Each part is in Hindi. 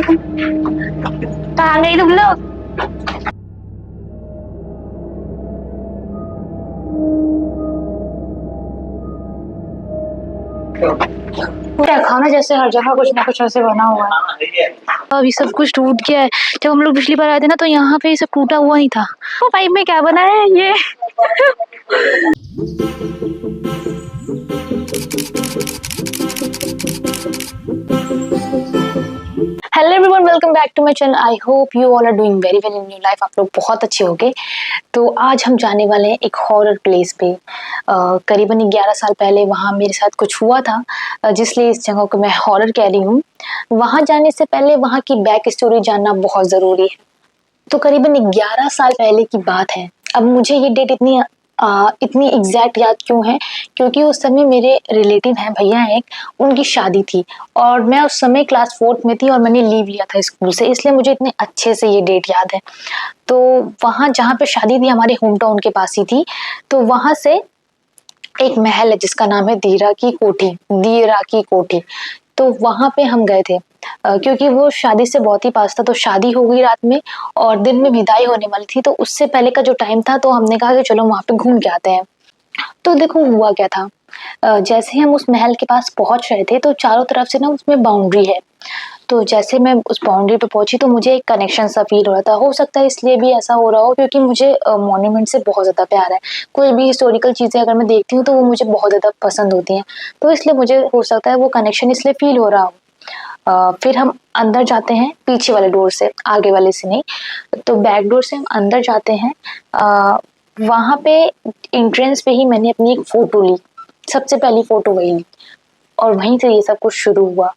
कहाँ गई तुम लोग? क्या खाना, जैसे हर जगह कुछ ना कुछ ऐसे बना हुआ है। अभी सब कुछ टूट गया है। जब हम लोग पिछली बार आए थे ना, तो यहाँ पे ये सब टूटा हुआ नहीं था। वो पाइप में क्या बना है ये? Hello everyone, welcome back to my channel. I hope you all are doing very well in your life. आप लोग बहुत अच्छे होंगे। तो आज हम जाने वाले हैं एक हॉरर प्लेस पे। करीबन 11 साल पहले वहाँ मेरे साथ कुछ हुआ था, जिसलिए इस जगह को मैं हॉरर कह रही हूँ। वहाँ जाने से पहले वहाँ की बैक स्टोरी जानना बहुत ज़रूरी है। तो करीबन 11 साल पहले की बात है। अब मुझे ये डेट इतनी एग्जैक्ट याद क्यों है, क्योंकि उस समय मेरे रिलेटिव हैं, भैया हैं एक, उनकी शादी थी और मैं उस समय क्लास 4th में थी और मैंने लीव लिया था स्कूल से, इसलिए मुझे इतने अच्छे से ये डेट याद है। तो वहाँ जहाँ पे शादी थी हमारे होम टाउन के पास ही थी। तो वहाँ से एक महल है जिसका नाम है दीरा की कोठी। तो वहां पे हम गए थे, क्योंकि वो शादी से बहुत ही पास था। तो शादी हो गई रात में और दिन में विदाई होने वाली थी, तो उससे पहले का जो टाइम था, तो हमने कहा कि चलो वहां पे घूम के आते हैं। तो देखो हुआ क्या था। जैसे ही हम उस महल के पास पहुंच रहे थे, तो चारों तरफ से ना उसमें बाउंड्री है। तो जैसे मैं उस बाउंड्री पे पहुंची, तो मुझे एक कनेक्शन सा फील हो रहा था। हो सकता है इसलिए भी ऐसा हो रहा हो क्योंकि मुझे मॉन्यूमेंट से बहुत ज़्यादा प्यार है। कोई भी हिस्टोरिकल चीज़ें अगर मैं देखती हूँ तो वो मुझे बहुत ज़्यादा पसंद होती हैं। तो इसलिए मुझे हो सकता है वो कनेक्शन इसलिए फील हो रहा हो। फिर हम अंदर जाते हैं पीछे वाले डोर से, आगे वाले से नहीं। तो बैक डोर से हम अंदर जाते हैं। वहाँ पे एंट्रेंस पे ही मैंने अपनी एक फ़ोटो ली। सबसे पहली फ़ोटो वही ली और वहीं से ये सब कुछ शुरू हुआ।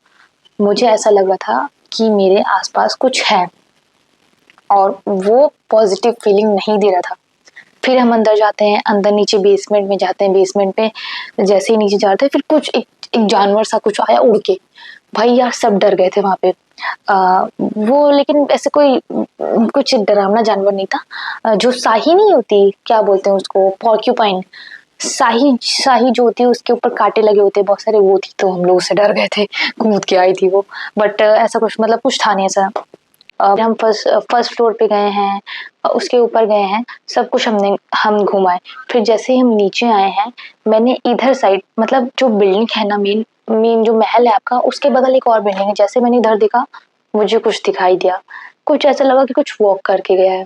मुझे ऐसा लग रहा था कि मेरे आसपास कुछ है और वो पॉजिटिव फीलिंग नहीं दे रहा था। फिर हम अंदर जाते हैं, अंदर नीचे बेसमेंट में जाते हैं। बेसमेंट पे जैसे ही नीचे जाते हैं, फिर कुछ एक जानवर सा कुछ आया उड़ के। भाई यार सब डर गए थे वहां पे। वो लेकिन ऐसे कोई कुछ डरावना जानवर नहीं था। जो शाही नहीं होती, क्या बोलते हैं उसको, पॉर्क्यूपाइन। शाही शाही जो होती है उसके ऊपर कांटे लगे होते हैं बहुत सारे, वो थी। तो हम लोग उससे डर गए थे, कूद के आई थी वो। बट ऐसा कुछ मतलब कुछ था नहीं ऐसा। हम फर्स्ट फ्लोर पे गए हैं, उसके ऊपर गए हैं, सब कुछ हम घुमाए। फिर जैसे ही हम नीचे आए हैं, मैंने इधर साइड, मतलब जो बिल्डिंग है ना, मेन मेन जो महल है आपका, उसके बगल एक और बिल्डिंग है। जैसे मैंने इधर देखा, मुझे कुछ दिखाई दिया। कुछ ऐसा लगा कि कुछ वॉक करके गया है।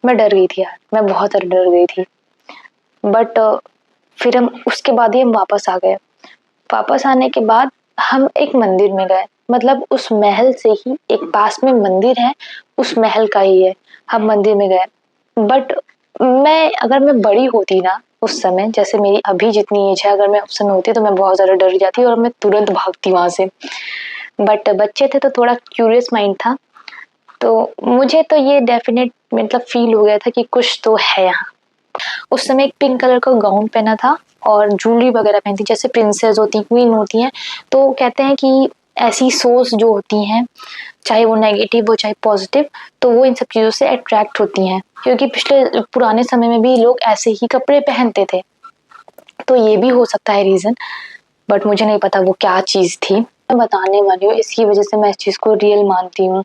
मैं डर गई थी यार, मैं बहुत डर गई थी। बट फिर हम उसके बाद ही हम वापस आ गए। वापस आने के बाद हम एक मंदिर में गए, मतलब उस महल से ही एक पास में मंदिर है, उस महल का ही है। हम मंदिर में गए। बट अगर मैं बड़ी होती ना उस समय, जैसे मेरी अभी जितनी एज है, अगर मैं उस समय होती तो मैं बहुत ज्यादा डर जाती और मैं तुरंत भागती वहां से। बट बच्चे थे तो थोड़ा क्यूरियस माइंड था। तो मुझे तो ये डेफिनेट मतलब फील हो गया था कि कुछ तो है यहाँ। उस समय एक पिंक कलर का गाउन पहना था और ज्वेलरी वगैरह पहनती, जैसे प्रिंसेस होती हैं, क्वीन होती हैं। तो कहते हैं कि ऐसी सोच जो होती हैं, चाहे वो नेगेटिव हो चाहे पॉजिटिव, तो वो इन सब चीज़ों से अट्रैक्ट होती हैं। क्योंकि पिछले पुराने समय में भी लोग ऐसे ही कपड़े पहनते थे। तो ये भी हो सकता है रीज़न, बट मुझे नहीं पता वो क्या चीज़ थी। मैं बताने वाली हूँ, इसकी वजह से मैं इस चीज़ को रियल मानती हूँ।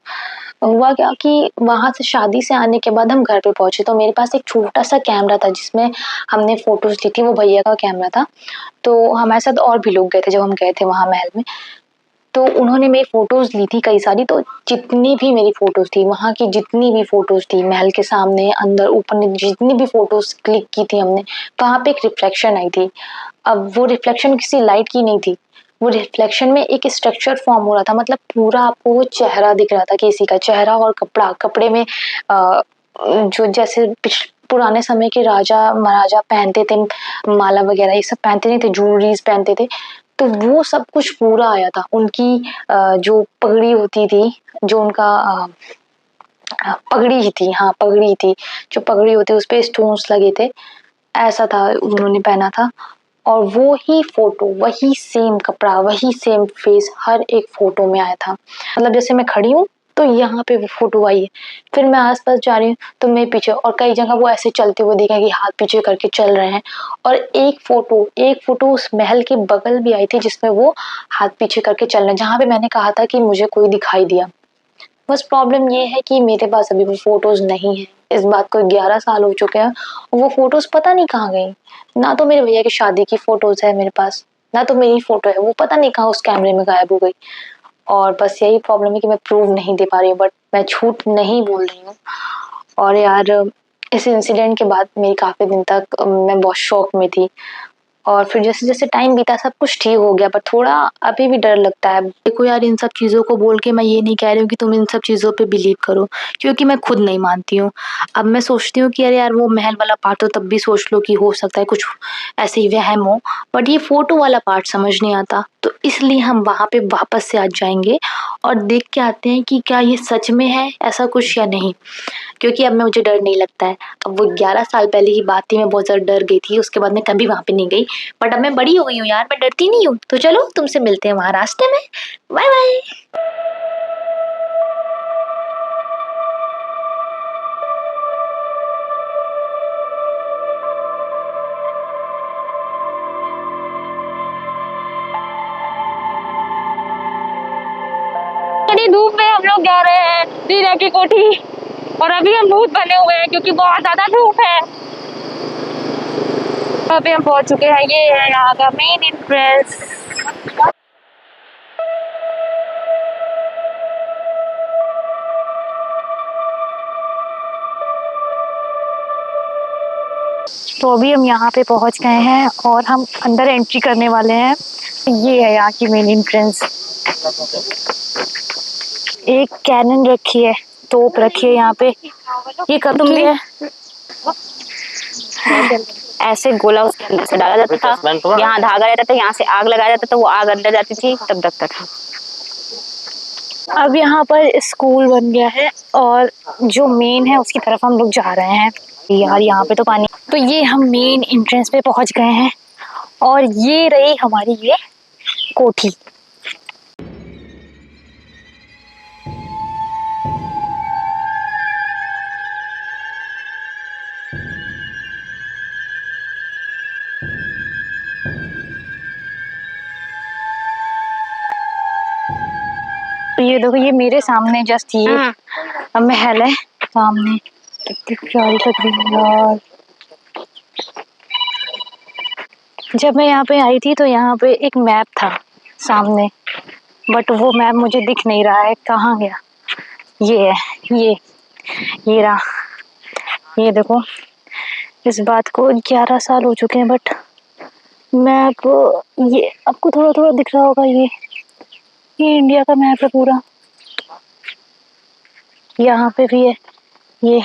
हुआ क्या कि वहां से शादी से आने के बाद हम घर पे पहुंचे, तो मेरे पास एक छोटा सा कैमरा था जिसमें हमने फोटोज ली थी। वो भैया का कैमरा था। तो हमारे साथ और भी लोग गए थे जब हम गए थे वहां महल में। तो उन्होंने मेरी फोटोज ली थी कई सारी। तो जितनी भी मेरी फोटोज थी, वहां की जितनी भी फोटोज थी, महल के सामने अंदर ऊपर जितनी भी फोटोज क्लिक की थी हमने, वहां पे एक रिफ्लेक्शन आई थी। अब वो रिफ्लेक्शन किसी लाइट की नहीं थी। वो रिफ्लेक्शन में एक स्ट्रक्चर फॉर्म हो रहा था, मतलब पूरा आपको वो चेहरा दिख रहा था, किसी का चेहरा और कपड़े में जो जैसे पुराने समय के राजा महाराजा पहनते थे, माला वगैरह ये सब पहनते नहीं थे, ज्वेलरीज पहनते थे। तो वो सब कुछ पूरा आया था। उनकी जो पगड़ी होती थी, जो उनका पगड़ी ही थी, हाँ पगड़ी थी। जो पगड़ी होती है उस पे स्टोन्स लगे थे, ऐसा था उन्होंने पहना था। और वो ही फोटो, वही सेम कपड़ा, वही सेम फेस हर एक फोटो में आया था। मतलब जैसे मैं खड़ी हूँ तो यहाँ पे वो फोटो आई है, फिर मैं आसपास जा रही हूँ तो मैं पीछे, और कई जगह वो ऐसे चलते हुए दिखे कि हाथ पीछे करके चल रहे हैं। और एक फोटो उस महल के बगल भी आई थी जिसमें वो हाथ पीछे करके चल रहे हैं, जहाँ पे मैंने कहा था कि मुझे कोई दिखाई दिया। बस प्रॉब्लम ये है कि मेरे पास अभी वो फ़ोटोज़ नहीं है। इस बात को 11 साल हो चुके हैं और वो फ़ोटोज़ पता नहीं कहाँ गई। ना तो मेरे भैया की शादी की फ़ोटोज़ है मेरे पास, ना तो मेरी फ़ोटो है, वो पता नहीं कहाँ उस कैमरे में गायब हो गई। और बस यही प्रॉब्लम है कि मैं प्रूव नहीं दे पा रही हूँ, बट मैं झूठ नहीं बोल रही हूँ। और यार इस इंसिडेंट के बाद मेरी काफ़ी दिन तक मैं बहुत शॉक में थी। और फिर जैसे-जैसे टाइम बीता सब कुछ ठीक हो गया, पर थोड़ा अभी भी डर लगता है। देखो यार, इन सब चीज़ों को बोल के मैं ये नहीं कह रही हूँ कि तुम इन सब चीज़ों पे बिलीव करो, क्योंकि मैं खुद नहीं मानती हूँ। अब मैं सोचती हूँ कि अरे यार, वो महल वाला पार्ट तो तब भी सोच लो कि हो सकता है कुछ ऐसे ही वहम हो, बट ये फ़ोटो वाला पार्ट समझ नहीं आता। तो इसलिए हम वहाँ पे वापस से आज जाएँगे और देख के आते हैं कि क्या ये सच में है ऐसा कुछ या नहीं। क्योंकि अब मुझे डर नहीं लगता है। अब वो 11 साल पहले की बात थी, मैं बहुत ज़्यादा डर गई थी, उसके बाद मैं कभी वहाँ पे नहीं गई। बट अब मैं बड़ी हो गई हूँ यार, मैं डरती नहीं हूँ। तो चलो तुमसे मिलते हैं वहाँ रास्ते में। Bye bye. बड़ी धूप में हम लोग जा रहे हैं दीना की कोठी और अभी हम भूत बने हुए हैं क्योंकि बहुत ज्यादा धूप है। अभी हम पहुंच चुके हैं, ये है यहाँ का मेन एंट्रेंस। तो अभी हम यहाँ पे पहुंच गए हैं और हम अंदर एंट्री करने वाले हैं। ये है यहाँ की मेन एंट्रेंस। एक कैनन रखी है, तोप रखी है यहाँ पे। ये कब की है? ऐसे गोला उसके अंदर से डाला जाता था, यहाँ धागा रहता था, यहाँ से आग लगाया जाता था, वो आग अंदर जाती थी तब दबता था। अब यहाँ पर स्कूल बन गया है और जो मेन है उसकी तरफ हम लोग जा रहे हैं। यार यहाँ पे तो पानी, तो ये हम मेन एंट्रेंस पे पहुंच गए हैं और ये रही हमारी ये कोठी। तो ये देखो, ये मेरे सामने जस्ट ये महल है सामने। कितनी प्यारी लग रही है यार। जब मैं यहाँ पे आई थी तो यहाँ पे एक मैप था सामने, बट वो मैप मुझे दिख नहीं रहा है, कहाँ गया? ये है, ये रहा। ये देखो, इस बात को 11 साल हो चुके हैं, बट मैप, ये आपको थोड़ा थोड़ा दिख रहा होगा। ये इंडिया का मैप है पूरा। यहाँ पे भी है ये,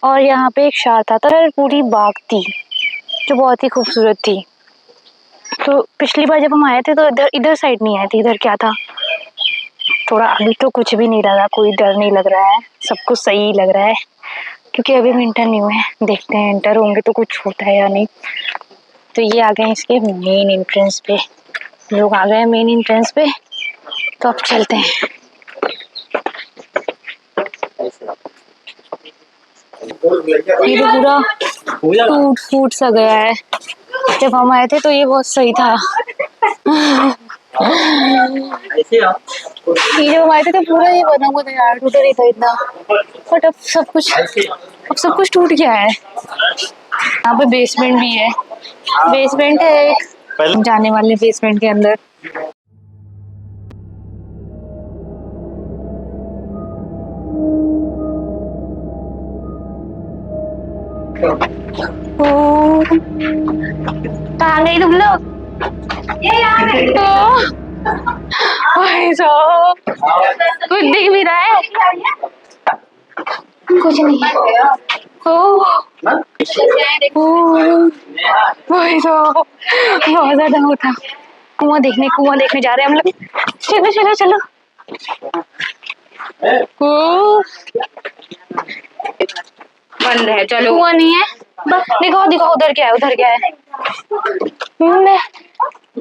और यहाँ पे एक शार था, तर पूरी बाग थी जो बहुत ही खूबसूरत थी। तो पिछली बार जब हम आए थे तो इधर इधर साइड नहीं आए थे। इधर क्या था थोड़ा, अभी तो कुछ भी नहीं लगा, कोई डर नहीं लग रहा है, सब कुछ सही लग रहा है क्योंकि अभी हम इंटर नहीं हुए हैं। देखते हैं इंटर होंगे तो कुछ होता है या नहीं। तो ये आ गए इसके मेन एंट्रेंस पे, लोग आ गए हैं मेन एंट्रेंस पे। तो अब चलते हैं। ये तो पूरा टूट फूट सा गया है। जब हम आए थे तो ये बहुत सही था। ये जब हम आए थे तो पूरा ये बना हुआ था यार, टूटा नहीं था इतना। बट अब सब कुछ टूट गया है। यहाँ पे बेसमेंट भी है, बेसमेंट है एक, जाने वाले बेसमेंट के अंदर। कहाँ गई तुम लोग? भाई साहब, कुछ दिख भी रहा है? कुछ नहीं है। भाई साहब, बहुत ज्यादा होता। कुआं देखने जा रहे हैं हम लोग। चलो चलो चलो। बंद है, चलो। कुआं नहीं है, दिखाओ दिखाओ, उधर क्या है, उधर क्या है?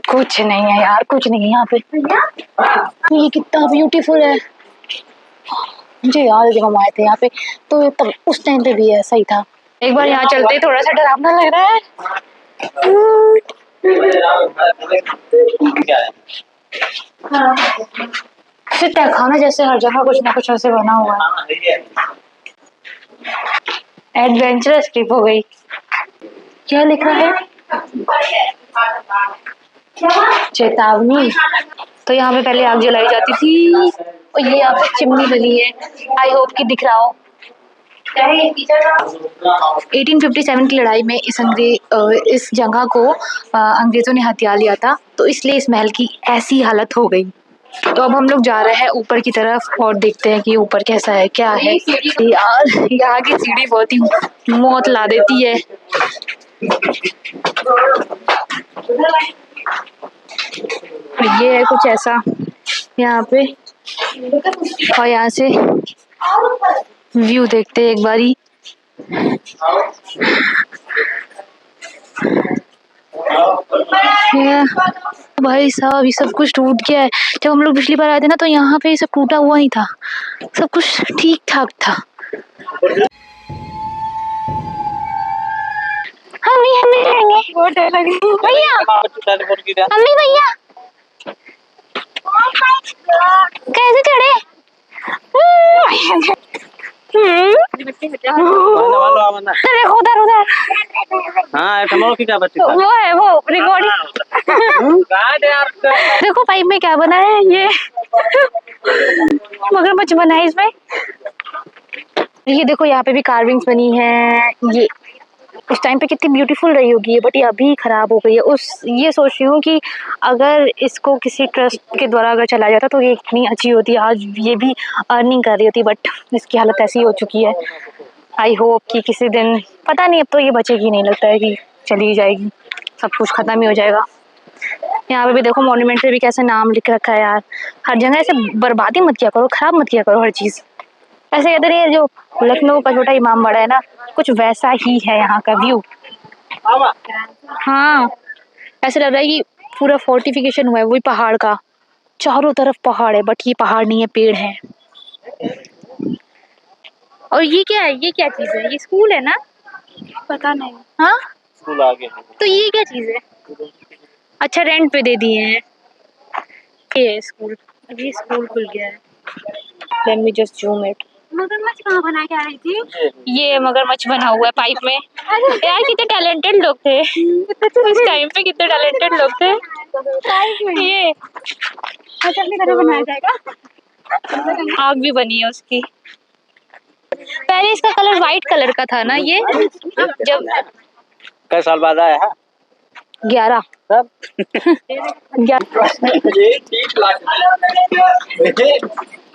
कुछ नहीं है यार, कुछ नहीं है यहाँ पे। ये कितना ब्यूटीफुल है। मुझे याद है जब हम आए थे यहाँ पे तो तब उस टाइम पे भी ऐसा ही था। एक बार यहाँ चलते ही थोड़ा सा डरावना लग रहा है। फिर तहखाना जैसे हर जगह कुछ ना कुछ ऐसे बना हुआ है। एडवेंचरस ट्रिप हो गई। क्या लिखा है? चेतावनी। तो यहाँ पे पहले आग जलाई जाती थी और ये यहाँ पे चिमनी बनी है। आई होप कि दिख रहा हो। 1857 की लड़ाई में इस जगह को अंग्रेजों ने हथिया लिया था, तो इसलिए इस महल की ऐसी हालत हो गई। तो अब हम लोग जा रहे हैं ऊपर की तरफ और देखते हैं कि ऊपर कैसा है, क्या है। यार यहाँ की सीढ़ी बहुत ही मौत ला देती है। ये है कुछ ऐसा यहाँ पे, और यहाँ से व्यू देखते हैं एक बारी। भाई साहब ये सब कुछ टूट गया है। जब हम लोग पिछली बार आए थे ना तो यहाँ पे ये सब टूटा हुआ नहीं था, सब कुछ ठीक ठाक था। हम भी जाएंगे। बहुत डर लग रही है भैया। मम्मी भैया कैसे चढ़े? देखो उधर उधर। हाँ की क्या बच्ची वो है वो रिकॉर्डिंग। देखो पाइप में क्या बना है, ये मगरमच्छ बना है इसमें। ये देखो यहाँ पे भी कार्विंग्स बनी है। ये उस टाइम पे कितनी ब्यूटीफुल रही होगी, बट ये अभी खराब हो गई है। ये सोच रही हूँ कि अगर इसको किसी ट्रस्ट के द्वारा अगर चला जाता तो ये इतनी अच्छी होती, आज ये भी अर्निंग कर रही होती, बट इसकी हालत ऐसी हो चुकी है। आई होप कि किसी दिन, पता नहीं अब तो ये बचेगी, नहीं लगता है कि चली जाएगी, सब कुछ खत्म ही हो जाएगा। यहाँ पे भी देखो मॉन्यूमेंट पे भी कैसे नाम लिख रखा है यार। हर जगह ऐसे बर्बादी मत किया करो, खराब मत किया करो हर चीज़। ऐसे कहते नहीं है जो लखनऊ का छोटा इमाम बाड़ा है ना, कुछ वैसा ही है यहाँ का व्यू। हाँ ऐसे लग रहा है कि पूरा फोर्टिफिकेशन हुआ है वही पहाड़ का, चारों तरफ पहाड़ है, बट ये पहाड़ नहीं है, पेड़ है। और ये क्या है, ये क्या चीज है? ये स्कूल है ना? पता नहीं। हाँ स्कूल आगे है। तो ये क्या चीज है? अच्छा रेंट पे दे दिए हैं। ये स्कूल, अभी स्कूल खुल गया है। Let me just zoom it. मगरमच्छ कहाँ बना के आ रही थी? ये मगरमच्छ बना हुआ है पाइप में। यार कितने टैलेंटेड लोग थे उस टाइम पे, कितने टैलेंटेड लोग थे। ये अच्छा अपने घर में बनाया जाएगा। आग भी बनी है उसकी। पहले इसका कलर व्हाइट कलर का था ना ये, जब कई साल बाद आया है 11 सब 11।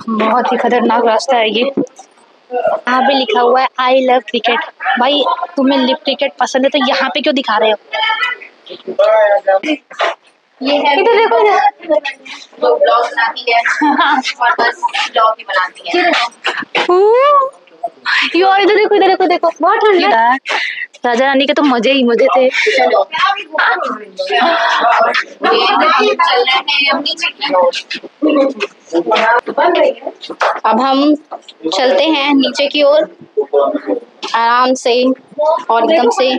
बहुत ही खतरनाक रास्ता है ये। यहाँ पे लिखा हुआ है आई लव क्रिकेट। भाई तुम्हें लिव क्रिकेट पसंद है तो यहाँ पे क्यों दिखा रहे हो? ये है इधर देखो वो ब्लॉग बनाती है और बस ब्लॉग भी बनाती है। यार इधर देखो देखो बहुत ठंड है। राजा रानी के तो मजे ही मजे थे। अब हम चलते हैं नीचे की ओर आराम से, और एकदम से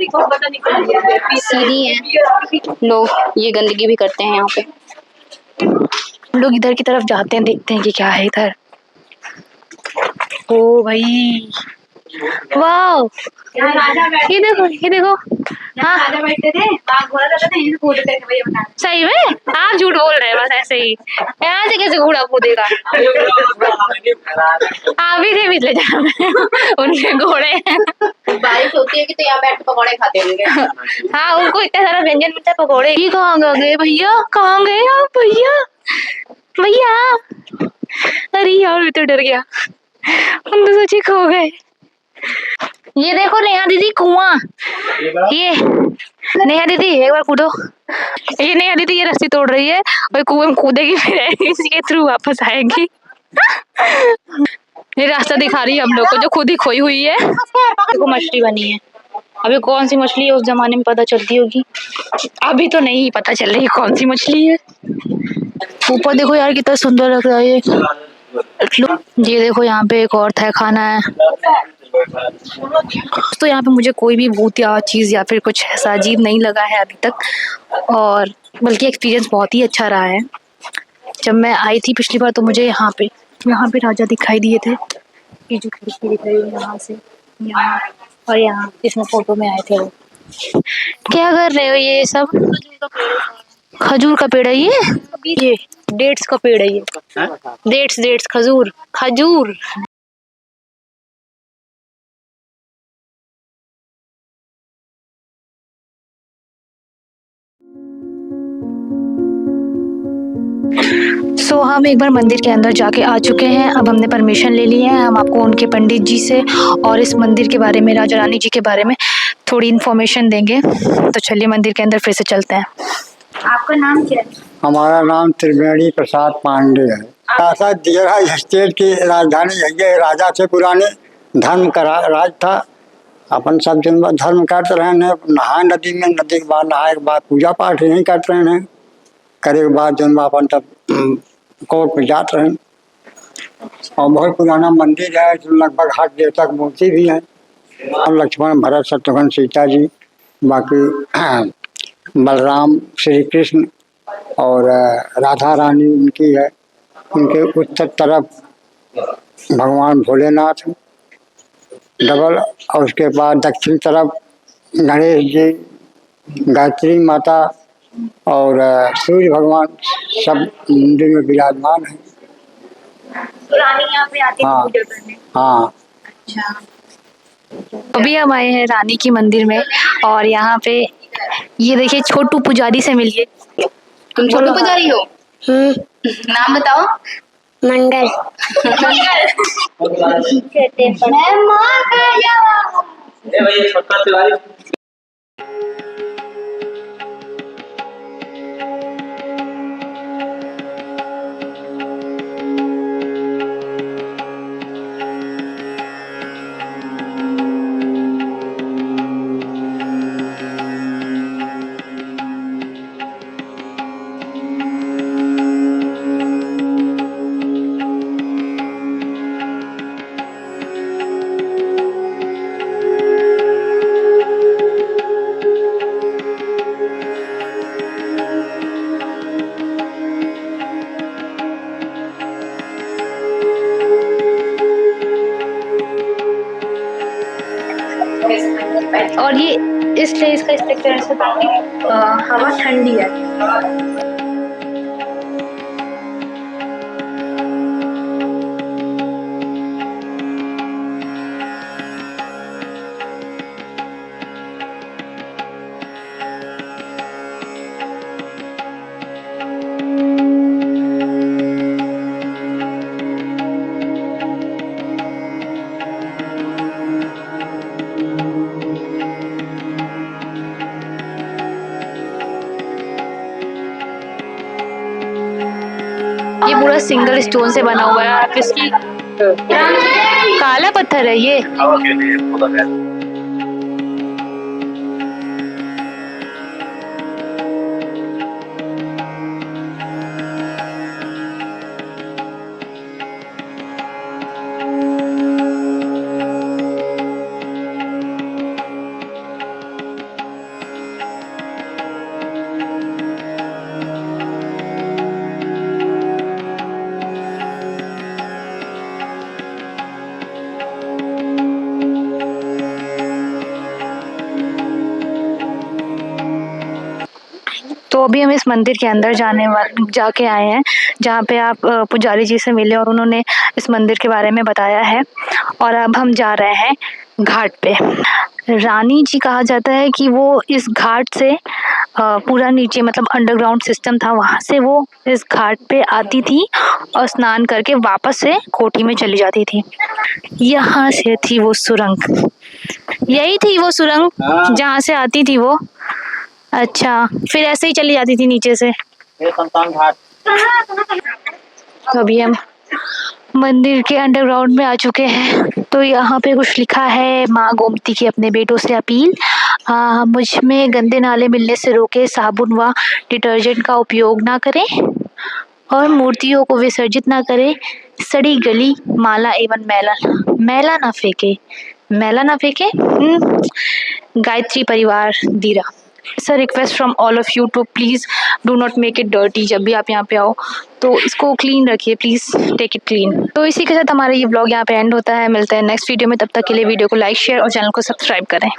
सीढ़ी है। लोग ये गंदगी भी करते हैं यहाँ पे। हम लोग इधर की तरफ जाते हैं, देखते हैं कि क्या है इधर। ओ भाई वाह, ये देखो ये देखो। हाँ राजा बैठते थे, बाघ घोड़ा रहता था, यहीं से कूदते थे भैया बता। सही में आप झूठ बोल रहे हैं बस ऐसे ही। यहाँ से कैसे घोड़ा कूदेगा? आप भी थे पिछले जन्म में उनके घोड़े। बारिश होती है कि तो यहाँ बैठ के पकौड़े खाते होंगे। हाँ उनको इतना सारा व्यंजन मिलता है, पकौड़े। ये कहाँ गए भैया, कहाँ गए आप भैया? भैया अरे यार मैं तो डर गया, हम तो सोचे खो गए। ये देखो नेहा दीदी कुआं, ये नेहा दीदी एक बार कूदो। ये नेहा दीदी ये रस्सी तोड़ रही है और कुएं में कूदेगी, फिर इसी के थ्रू वापस आएगी। ये रास्ता दिखा रही है हम लोग को जो खुद ही खोई हुई है। देखो मछली बनी है, अभी कौन सी मछली है उस जमाने में पता चलती होगी, अभी तो नहीं पता चल रही कौन सी मछली है। ऊपर देखो यार कितना सुंदर लग रहा है ये देखो यहाँ पे एक और तहखाना है। तो यहाँ पे मुझे कोई भी भूत या चीज़ या फिर कुछ ऐसा अजीब नहीं लगा है अभी तक, और बल्कि एक्सपीरियंस बहुत ही अच्छा रहा है। जब मैं आई थी पिछली बार तो मुझे यहाँ पे राजा दिखाई दिए थे। ये जो खिड़की दिख रही है यहाँ से, यहाँ और यहाँ जिसमें फोटो में आए थे वो। क्या कर रहे हो ये सब? खजूर का पेड़ है ये डेट्स का पेड़ है ये। डेट्स खजूर खजूर। सो हम एक बार मंदिर के अंदर जाके आ चुके हैं। अब हमने परमिशन ले ली है। हम आपको उनके पंडित जी से और इस मंदिर के बारे में, राजा रानी जी के बारे में थोड़ी इन्फॉर्मेशन देंगे। तो चलिए मंदिर के अंदर फिर से चलते हैं। आपका नाम क्या है? हमारा नाम त्रिवेणी प्रसाद पांडे है। ऐसा दियरा स्टेट की राजधानी है। ये राजा से पुराने धर्म का राज था। अपन सब दिन भर धर्म करते रहे हैं। नहाए नदी में, नदी के बाद नहाए के बाद पूजा पाठ यहीं करते रहे हैं। करे के बाद जन्म अपन तब कोर्ट में जाते रहे। और बहुत पुराना मंदिर है। लगभग 8 देवता मूर्ति भी है। लक्ष्मण भरत शत्रुघ्न सीता जी, बाकी बलराम श्री कृष्ण और राधा रानी उनकी है। उनके उत्तर तरफ भगवान भोलेनाथ डबल, और उसके बाद दक्षिण तरफ गणेश जी, गायत्री माता और सूर्य भगवान सब मंदिर में विराजमान है। तो रानी यहाँ पे आती है पूजा करने? हाँ। अच्छा। अभी हम आए हैं रानी की मंदिर में और यहाँ पे ये देखिए छोटू पुजारी से मिलिए। तुम छोटू पुजारी हो? नाम बताओ। मंगल। मैं माँ का जवान। भाई छोटा तिवारी। और ये इसलिए इसका स्ट्रक्चर ऐसा ताकि हवा ठंडी है। ये पूरा सिंगल स्टोन से बना हुआ है। आप इसकी काला पत्थर है ये। तो अभी हम इस मंदिर के अंदर जाके आए हैं, जहाँ पे आप पुजारी जी से मिले और उन्होंने इस मंदिर के बारे में बताया है। और अब हम जा रहे हैं घाट पे। रानी जी कहा जाता है कि वो इस घाट से पूरा नीचे मतलब अंडरग्राउंड सिस्टम था, वहाँ से वो इस घाट पे आती थी और स्नान करके वापस से कोठी में चली जाती थी। यहाँ से थी वो सुरंग, यही थी वो सुरंग जहाँ से आती थी वो। अच्छा, फिर ऐसे ही चली जाती थी नीचे से। ये शमशान घाट। तो अभी हम मंदिर के अंडरग्राउंड में आ चुके हैं। तो यहाँ पे कुछ लिखा है, माँ गोमती की अपने बेटों से अपील, मुझ में गंदे नाले मिलने से रोके, साबुन व डिटर्जेंट का उपयोग ना करें और मूर्तियों को विसर्जित ना करें, सड़ी गली माला एवं मैला ना फेंके। गायत्री परिवार दीरा। It's a request from all of you to please do not make it dirty. जब भी आप यहाँ पे आओ तो इसको क्लीन रखिए, प्लीज़ टेक इट क्लीन। तो इसी के साथ हमारा ये ब्लॉग यहाँ पे एंड होता है। मिलते हैं नेक्स्ट वीडियो में, तब तक के लिए वीडियो को लाइक शेयर और चैनल को सब्सक्राइब करें।